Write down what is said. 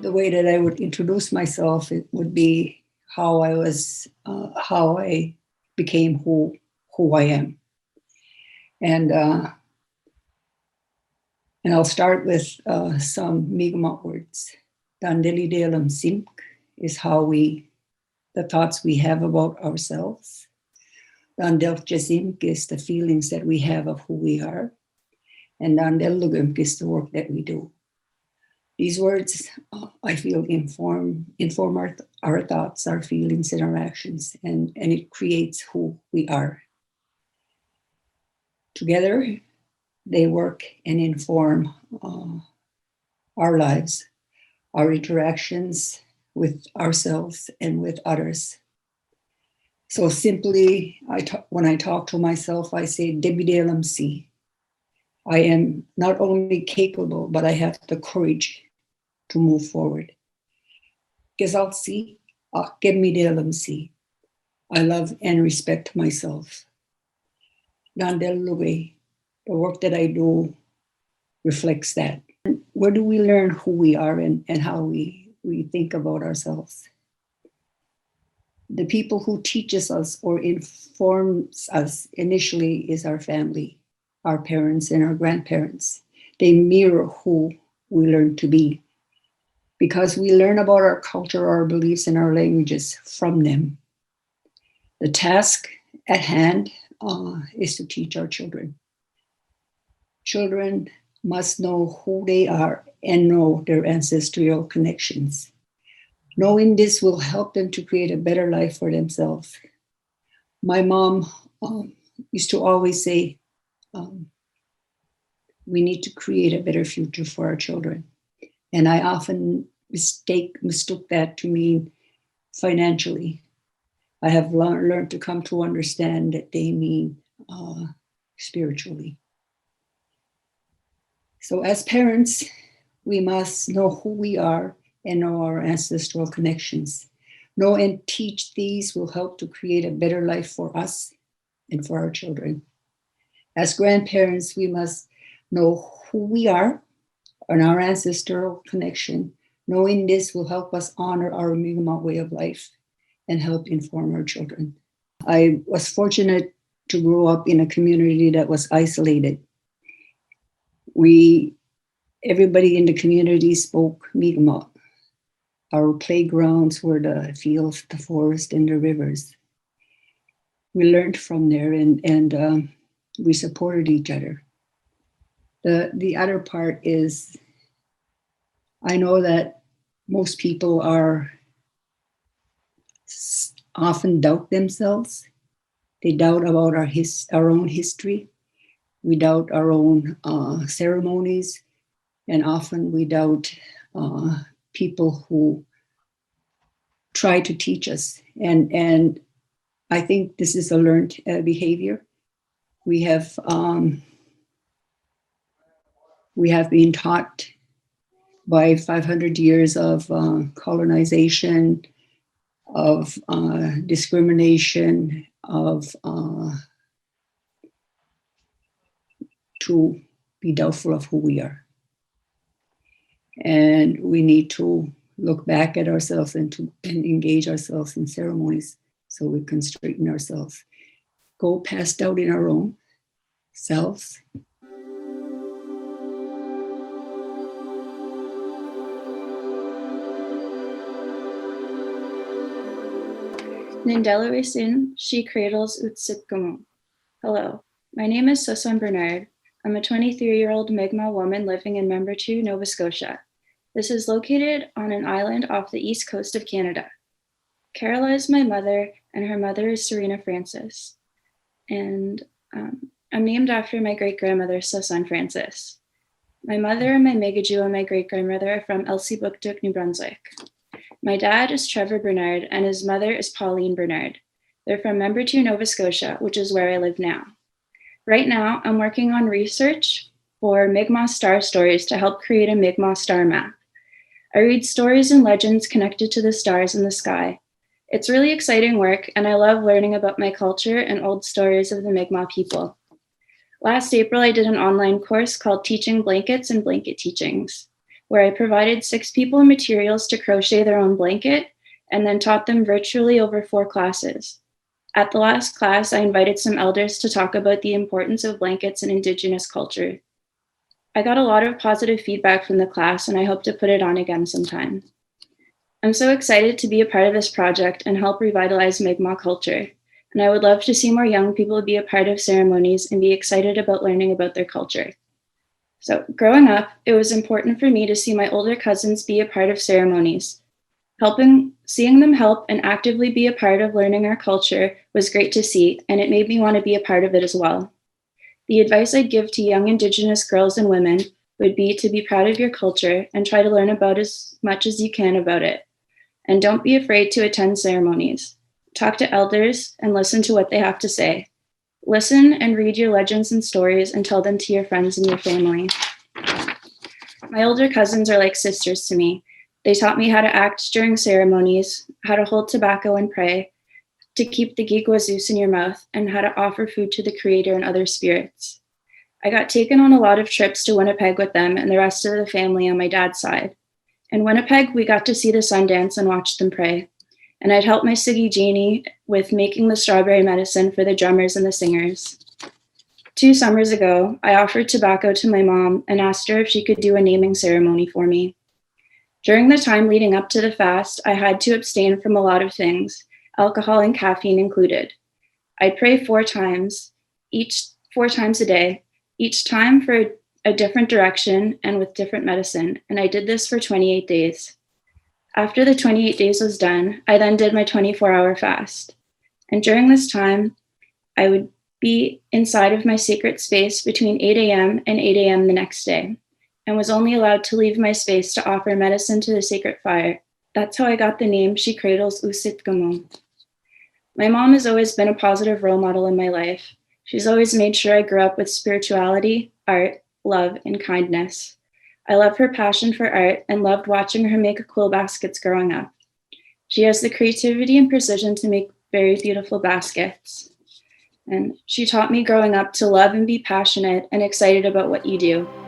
the way that I would introduce myself, it would be how I became who I am. And I'll start with some Mi'kmaq words. Dandeli Delam Simk is the thoughts we have about ourselves. Dandel Jasimk is the feelings that we have of who we are. And Dandel Lugumk is the work that we do. These words, I feel, inform our thoughts, our feelings, and our actions, and it creates who we are. Together, they work and inform our lives, our interactions with ourselves and with others. So simply, when I talk to myself, I say, Debidelam si. I am not only capable, but I have the courage to move forward. Gezalsi, Akemidelam si. I love and respect myself. Nandel Luwe, the work that I do reflects that. Where do we learn who we are and how we think about ourselves? The people who teaches us or informs us initially is our family, our parents and our grandparents. They mirror who we learn to be because we learn about our culture, our beliefs, and our languages from them. The task at hand is to teach our children. Children must know who they are and know their ancestral connections. Knowing this will help them to create a better life for themselves. My mom used to always say, we need to create a better future for our children. And I often mistook that to mean financially. I have learned to come to understand that they mean spiritually. So as parents, we must know who we are and know our ancestral connections. Know and teach these will help to create a better life for us and for our children. As grandparents, we must know who we are and our ancestral connection. Knowing this will help us honor our Mi'kmaq way of life and help inform our children. I was fortunate to grow up in a community that was isolated. Everybody in the community spoke Mi'kmaq. Our playgrounds were the fields, the forest, and the rivers. We learned from there and we supported each other. The other part is, I know that most people often doubt themselves. They doubt about our own history. We doubt our own ceremonies, and often we doubt people who try to teach us. And I think this is a learned behavior. We have been taught by 500 years of colonization, of discrimination, to be doubtful of who we are. And we need to look back at ourselves and engage ourselves in ceremonies so we can straighten ourselves. Go past doubting our own selves. Nindelawisin, she cradles Utsipkamu. Hello, my name is Susan Bernard. I'm a 23-year-old Mi'kmaq woman living in Membertou, Nova Scotia. This is located on an island off the east coast of Canada. Carola is my mother, and her mother is Serena Francis. And I'm named after my great-grandmother, Susan Francis. My mother and my Megaju and my great-grandmother are from Elsipogtog, New Brunswick. My dad is Trevor Bernard, and his mother is Pauline Bernard. They're from Membertou, Nova Scotia, which is where I live now. Right now, I'm working on research for Mi'kmaq star stories to help create a Mi'kmaq star map. I read stories and legends connected to the stars in the sky. It's really exciting work, and I love learning about my culture and old stories of the Mi'kmaq people. Last April, I did an online course called Teaching Blankets and Blanket Teachings. where I provided 6 people materials to crochet their own blanket and then taught them virtually over 4 classes. At the last class, I invited some elders to talk about the importance of blankets in Indigenous culture. I got a lot of positive feedback from the class, and I hope to put it on again sometime. I'm so excited to be a part of this project and help revitalize Mi'kmaq culture, and I would love to see more young people be a part of ceremonies and be excited about learning about their culture. So, growing up, it was important for me to see my older cousins be a part of ceremonies. Seeing them help and actively be a part of learning our culture was great to see, and it made me want to be a part of it as well. The advice I'd give to young Indigenous girls and women would be to be proud of your culture and try to learn about as much as you can about it. And don't be afraid to attend ceremonies. Talk to elders and listen to what they have to say. Listen and read your legends and stories and tell them to your friends and your family. My older cousins are like sisters to me. They taught me how to act during ceremonies, how to hold tobacco and pray, to keep the gigwazus in your mouth, and how to offer food to the Creator and other spirits. I got taken on a lot of trips to Winnipeg with them and the rest of the family on my dad's side. In Winnipeg, we got to see the sun dance and watch them pray. And I'd help my Siggy Janie with making the strawberry medicine for the drummers and the singers. 2 summers ago, I offered tobacco to my mom and asked her if she could do a naming ceremony for me. During the time leading up to the fast, I had to abstain from a lot of things, alcohol and caffeine included. I'd pray 4 times a day, each time for a different direction and with different medicine, and I did this for 28 days. After the 28 days was done, I then did my 24-hour fast. And during this time, I would be inside of my sacred space between 8 a.m. and 8 a.m. the next day, and was only allowed to leave my space to offer medicine to the sacred fire. That's how I got the name She Cradles Usit Gamon. My mom has always been a positive role model in my life. She's always made sure I grew up with spirituality, art, love, and kindness. I love her passion for art and loved watching her make quill baskets growing up. She has the creativity and precision to make very beautiful baskets. And she taught me growing up to love and be passionate and excited about what you do.